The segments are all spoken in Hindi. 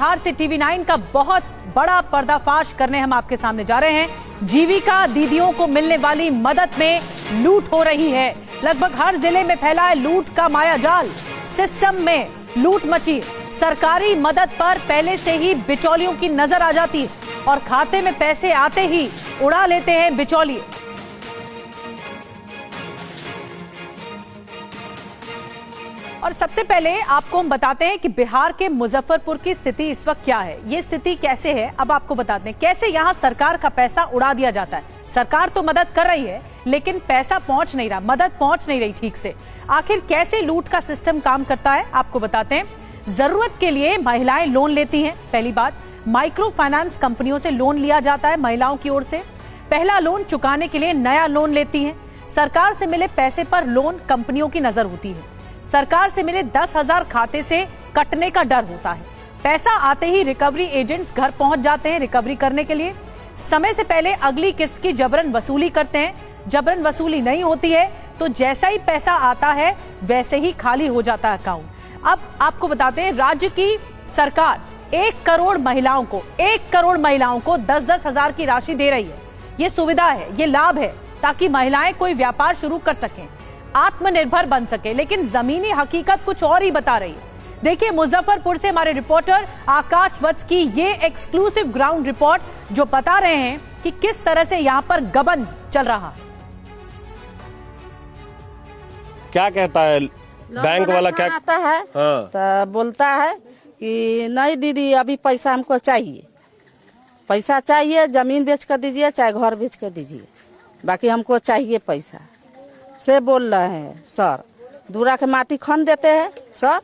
बिहार से टीवी9 का बहुत बड़ा पर्दाफाश करने हम आपके सामने जा रहे हैं। जीविका दीदियों को मिलने वाली मदद में लूट हो रही है। लगभग हर जिले में फैला है लूट का मायाजाल। सिस्टम में लूट मची। सरकारी मदद पर पहले से ही बिचौलियों की नजर आ जाती है और खाते में पैसे आते ही उड़ा लेते हैं बिचौलिए। और सबसे पहले आपको हम बताते हैं कि बिहार के मुजफ्फरपुर की स्थिति इस वक्त क्या है। ये स्थिति कैसे है अब आपको बताते हैं। कैसे यहाँ सरकार का पैसा उड़ा दिया जाता है। सरकार तो मदद कर रही है लेकिन पैसा पहुंच नहीं रहा, मदद पहुंच नहीं रही ठीक से। आखिर कैसे लूट का सिस्टम काम करता है आपको बताते हैं। जरूरत के लिए महिलाएं लोन लेती हैं। पहली बात, माइक्रो फाइनेंस कंपनियों से लोन लिया जाता है महिलाओं की ओर से। पहला लोन चुकाने के लिए नया लोन लेती हैं। सरकार से मिले पैसे पर लोन कंपनियों की नजर होती है। सरकार से मिले 10,000 खाते से कटने का डर होता है। पैसा आते ही रिकवरी एजेंट्स घर पहुंच जाते हैं रिकवरी करने के लिए। समय से पहले अगली किस्त की जबरन वसूली करते हैं। जबरन वसूली नहीं होती है तो जैसा ही पैसा आता है वैसे ही खाली हो जाता है अकाउंट। अब आपको बताते हैं, राज्य की सरकार 1 करोड़ महिलाओं को 10-10 हजार की राशि दे रही है। ये सुविधा है, ये लाभ है ताकि महिलाएं कोई व्यापार शुरू कर सकें, आत्मनिर्भर बन सके। लेकिन जमीनी हकीकत कुछ और ही बता रही है। देखिए मुजफ्फरपुर से हमारे रिपोर्टर आकाश वत्स की ये एक्सक्लूसिव ग्राउंड रिपोर्ट जो बता रहे हैं कि किस तरह से यहाँ पर गबन चल रहा है। क्या कहता है बैंक वाला? क्या आता है? तो बोलता है कि नहीं दीदी अभी पैसा हमको चाहिए, पैसा चाहिए, जमीन बेच कर दीजिए चाहे घर बेच कर दीजिए, बाकी हमको चाहिए पैसा से बोल रहे हैं। सर दूरा के माटी खन देते हैं सर।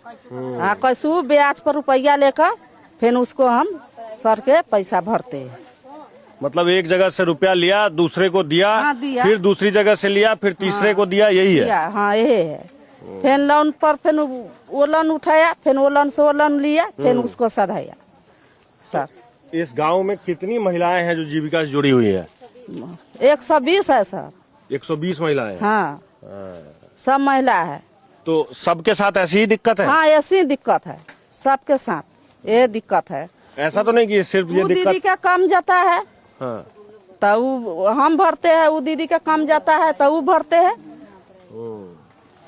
हाँ, कैसू ब्याज पर रुपया लेकर फिर उसको हम सर के पैसा भरते हैं। मतलब एक जगह से रुपया लिया, दूसरे को दिया, हाँ, दिया। फिर दूसरी जगह से लिया, फिर तीसरे को दिया, यही है? हाँ यही है। फिर लोन पर फिर वो लोन उठाया, फिर वो लोन से वो लोन लिया, फिर उसको सधाया। सर इस गांव में कितनी महिलाएं हैं जो जीविका से जुड़ी हुई है? 120 है सर। 120 महिलाएं? हाँ सब महिला है। तो सबके साथ ऐसी ही दिक्कत है? हाँ ऐसी दिक्कत है सबके साथ, ये दिक्कत है। ऐसा तो नहीं कि सिर्फ ये दिक्कत? दीदी का कम जाता है हाँ। तो हम भरते हैं, वो दीदी का कम जाता है तो वो भरते हैं।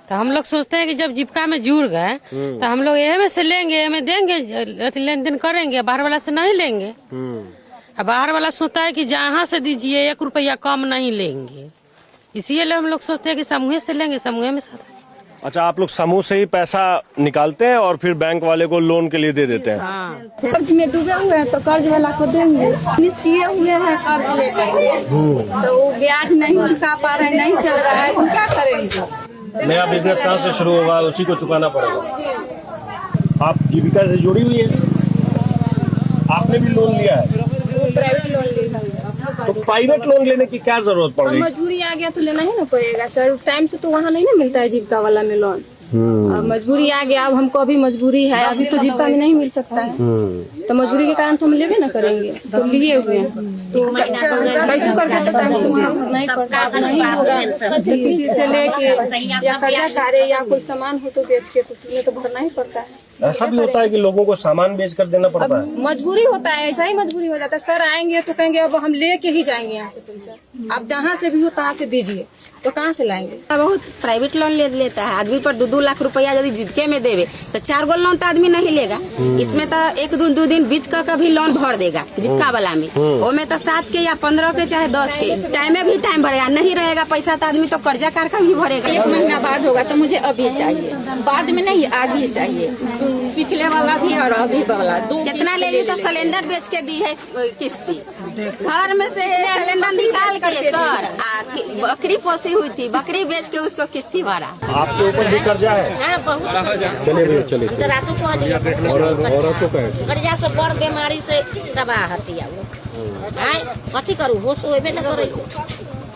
तो हम लोग सोचते हैं कि जब जीविका में जुड़ गए तो हम लोग ये में से लेंगे, ये में देंगे, लेन देन करेंगे, बाहर वाला से नहीं लेंगे। अब बाहर वाला सोचता है कि जहाँ से दीजिए 1 रुपया कम नहीं लेंगे, इसीलिए हम लोग सोचते हैं कि समूह से लेंगे, समूह में साथ। अच्छा, आप लोग समूह से ही पैसा निकालते हैं और फिर बैंक वाले को लोन के लिए दे देते हैं? हाँ। कर्ज में डूबे हुए हैं तो कर्ज वाला को देंगे। मिस किए हुए हैं कर्ज लेकर तो वो ब्याज नहीं चुका पा रहे, नहीं चल रहा है तो क्या करेंगे? नया बिजनेस कहाँ से शुरू होगा, उसी को चुकाना पड़ेगा। आप जीविका से जुड़ी हुई है, आपने भी लोन लिया है? प्राइवेट लोन लिया है। तो प्राइवेट लोन लेने की क्या जरूरत पड़ रही? मजबूरी आ गया तो लेना ही ना पड़ेगा सर। टाइम से तो वहाँ नहीं ना मिलता है जीविका वाला में लोन। अब मजबूरी आ गया, अब हमको अभी मजबूरी है, अभी तो जीविका में नहीं मिल सकता है तो मजबूरी के कारण तो हम लेवे ना करेंगे। तो लिए हुए हैं तो कैसे करके तो टाइम से नहीं पड़ता, नहीं होगा तो किसी से लेके या कर्जा कारे या कोई सामान हो तो बेच के तो उसमें तो भरना ही पड़ता है। ऐसा भी होता है कि लोगों को सामान बेच कर देना पड़ता है? मजबूरी होता है, ऐसा ही मजबूरी हो जाता है। सर आएंगे तो कहेंगे अब हम लेके ही जाएंगे यहाँ से पैसा, आप जहाँ से भी हो तहाँ से दीजिए, तो कहाँ से लाएंगे? बहुत प्राइवेट लोन ले लेता है आदमी पर 2-2 लाख रुपया यदि जीविका में देवे तो 4 गो लोन तो आदमी नहीं लेगा। इसमें तो 1-2 दिन बीच का भी लोन भर देगा जीविका वाला में। वो में तो 7 के या 15 के चाहे 10 के टाइम में भी टाइम भरेगा, नहीं रहेगा पैसा तो आदमी तो कर्जा कार का भी भरेगा। 1 महीना बाद होगा तो मुझे अभी चाहिए, बाद में नहीं, आज ही चाहिए। पिछले वाला भी और अभी वाला कितना ले ली तो सिलेंडर बेच के दी है किस्ती, घर में से सिलेंडर निकाल के सर बकरी पोसी हुई थी, बकरी बेच के उसको किस्ती भरा। आपके ऊपर भी कर्जा है? चलिए भैया चलिए। औरतों का कर्जा से बड़ बीमारी से तबाह हती है। कथी करू, होश होबे न करे,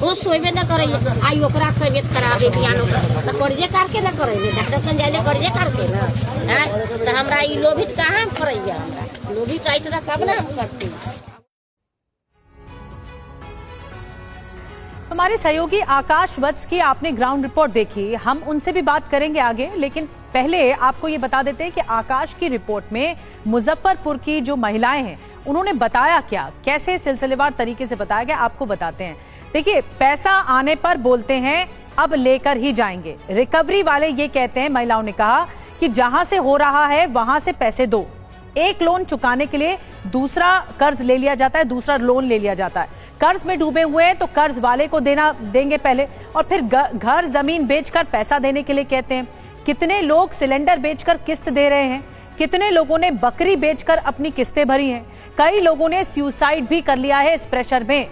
होश होबे न करे। आई ओकरा तबियत खराब है पियानो तो कर्जे करके न करे, डॉक्टर सन जाले कर्जे करके न। तो हमरा ई लोभित कहाँ करैया, लोभित आई तो तब ना हम करती। हमारे सहयोगी आकाश वत्स की आपने ग्राउंड रिपोर्ट देखी, हम उनसे भी बात करेंगे आगे, लेकिन पहले आपको ये बता देते हैं कि आकाश की रिपोर्ट में मुजफ्फरपुर की जो महिलाएं हैं उन्होंने बताया क्या, कैसे सिलसिलेवार तरीके से बताया गया, आपको बताते हैं। देखिए, पैसा आने पर बोलते हैं अब लेकर ही जाएंगे। रिकवरी वाले ये कहते हैं, महिलाओं ने कहा कि जहां से हो रहा है वहां से पैसे दो। एक लोन चुकाने के लिए दूसरा कर्ज ले लिया जाता है, दूसरा लोन ले लिया जाता है। कर्ज में डूबे हुए हैं तो कर्ज वाले को देंगे पहले, और फिर घर जमीन बेचकर पैसा देने के लिए कहते हैं। कितने लोग सिलेंडर बेचकर किस्त दे रहे हैं, कितने लोगों ने बकरी बेचकर अपनी किस्तें भरी हैं, कई लोगों ने सुसाइड भी कर लिया है इस प्रेशर में।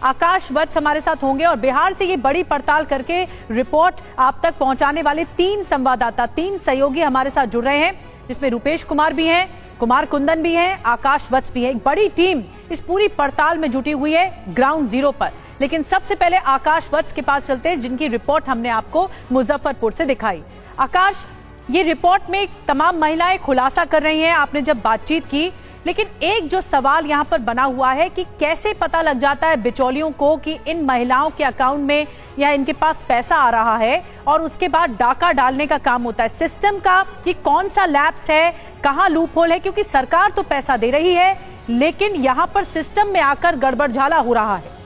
आकाश वत्स हमारे साथ होंगे और बिहार से ये बड़ी पड़ताल करके रिपोर्ट आप तक पहुंचाने वाले 3 संवाददाता, 3 सहयोगी हमारे साथ जुड़ रहे हैं, जिसमें रुपेश कुमार भी हैं, कुमार कुंदन भी हैं, आकाश वत्स भी है। एक बड़ी टीम इस पूरी पड़ताल में जुटी हुई है ग्राउंड जीरो पर। लेकिन सबसे पहले आकाश वत्स के पास चलते हैं, जिनकी रिपोर्ट हमने आपको मुजफ्फरपुर से दिखाई। आकाश, ये रिपोर्ट में तमाम महिलाएं खुलासा कर रही हैं, आपने जब बातचीत की, लेकिन एक जो सवाल यहाँ पर बना हुआ है कि कैसे पता लग जाता है बिचौलियों को कि इन महिलाओं के अकाउंट में या इनके पास पैसा आ रहा है, और उसके बाद डाका डालने का काम होता है। सिस्टम का ये कौन सा लैप्स है, कहाँ लूप होल है? क्योंकि सरकार तो पैसा दे रही है, लेकिन यहाँ पर सिस्टम में आकर गड़बड़झाला हो रहा है।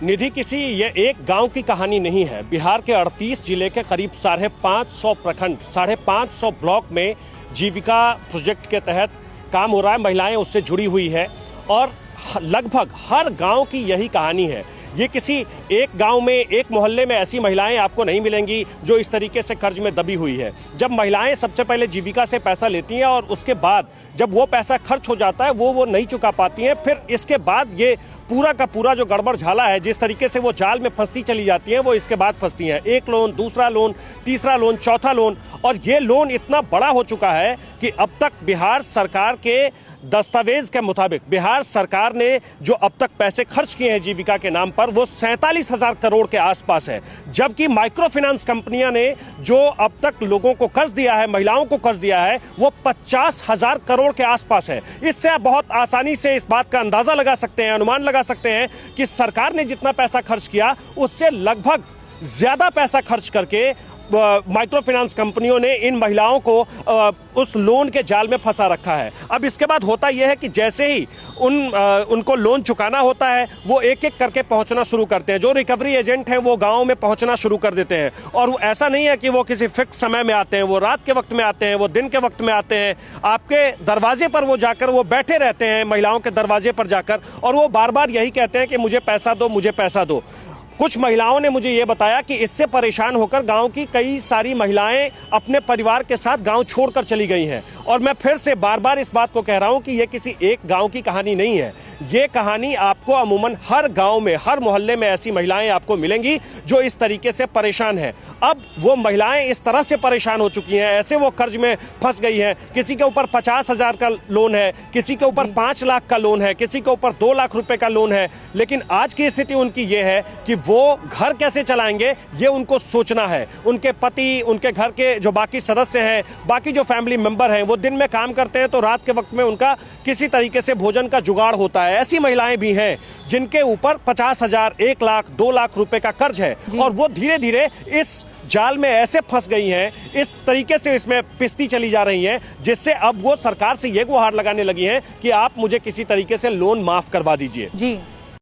निधि, किसी ये एक गांव की कहानी नहीं है। बिहार के 38 जिले के करीब 550 प्रखंड, 550 ब्लॉक में जीविका प्रोजेक्ट के तहत काम हो रहा है। महिलाएं उससे जुड़ी हुई है और लगभग हर गांव की यही कहानी है। ये किसी एक गांव में, एक मोहल्ले में ऐसी महिलाएं आपको नहीं मिलेंगी जो इस तरीके से कर्ज में दबी हुई है। जब महिलाएं सबसे पहले जीविका से पैसा लेती हैं और उसके बाद जब वो पैसा खर्च हो जाता है वो नहीं चुका पाती हैं, फिर इसके बाद ये पूरा का पूरा जो गड़बड़ झाला है, जिस तरीके से वो जाल में फंसती चली जाती हैं, वो इसके बाद फंसती हैं। एक लोन, दूसरा लोन, तीसरा लोन, चौथा लोन, और ये लोन इतना बड़ा हो चुका है कि अब तक बिहार सरकार के दस्तावेज के मुताबिक बिहार सरकार ने जो अब तक पैसे खर्च किए हैं जीविका के नाम पर, वो 47,000 करोड़ के आसपास है। जबकि माइक्रो फाइनेंस कंपनियां ने जो अब तक लोगों को कर्ज दिया है, महिलाओं को कर्ज दिया है, वो 50,000 करोड़ के आसपास है। इससे आप बहुत आसानी से इस बात का अंदाजा लगा सकते हैं, अनुमान लगा सकते हैं कि सरकार ने जितना पैसा खर्च किया उससे लगभग ज्यादा पैसा खर्च करके माइक्रो फाइनेंस कंपनियों ने इन महिलाओं को उस लोन के जाल में फंसा रखा है। अब इसके बाद होता यह है कि जैसे ही उनको लोन चुकाना होता है, वो एक एक करके पहुंचना शुरू करते हैं। जो रिकवरी एजेंट हैं वो गांव में पहुंचना शुरू कर देते हैं, और वो ऐसा नहीं है कि वो किसी फिक्स समय में आते हैं, वो रात के वक्त में आते हैं, वो दिन के वक्त में आते हैं। आपके दरवाजे पर वो जाकर वो बैठे रहते हैं, महिलाओं के दरवाजे पर जाकर, और वो बार बार यही कहते हैं कि मुझे पैसा दो, मुझे पैसा दो। कुछ महिलाओं ने मुझे ये बताया कि इससे परेशान होकर गांव की कई सारी महिलाएं अपने परिवार के साथ गांव छोड़कर चली गई हैं। और मैं फिर से बार बार इस बात को कह रहा हूं कि ये किसी एक गांव की कहानी नहीं है। ये कहानी आपको अमूमन हर गांव में, हर मोहल्ले में ऐसी महिलाएं आपको मिलेंगी जो इस तरीके से परेशान हैं। अब वो महिलाएं इस तरह से परेशान हो चुकी हैं, ऐसे वो कर्ज में फंस गई हैं। किसी के ऊपर 50,000 का लोन है, किसी के ऊपर 5 लाख का लोन है, किसी के ऊपर 2 लाख रुपए का लोन है। लेकिन आज की स्थिति उनकी ये है कि वो घर कैसे चलाएंगे ये उनको सोचना है। उनके पति, उनके घर के जो बाकी सदस्य हैं, बाकी जो फैमिली मेंबर हैं, वो दिन में काम करते हैं तो रात के वक्त में उनका किसी तरीके से भोजन का जुगाड़ होता है। ऐसी महिलाएं भी हैं जिनके ऊपर 50,000, 1 लाख, 2 लाख रुपए का कर्ज है, और वो धीरे धीरे इस जाल में ऐसे फंस गई हैं, इस तरीके से इसमें पिसती चली जा रही हैं, जिससे अब वो सरकार से ये गुहार लगाने लगी हैं कि आप मुझे किसी तरीके से लोन माफ करवा दीजिए। जी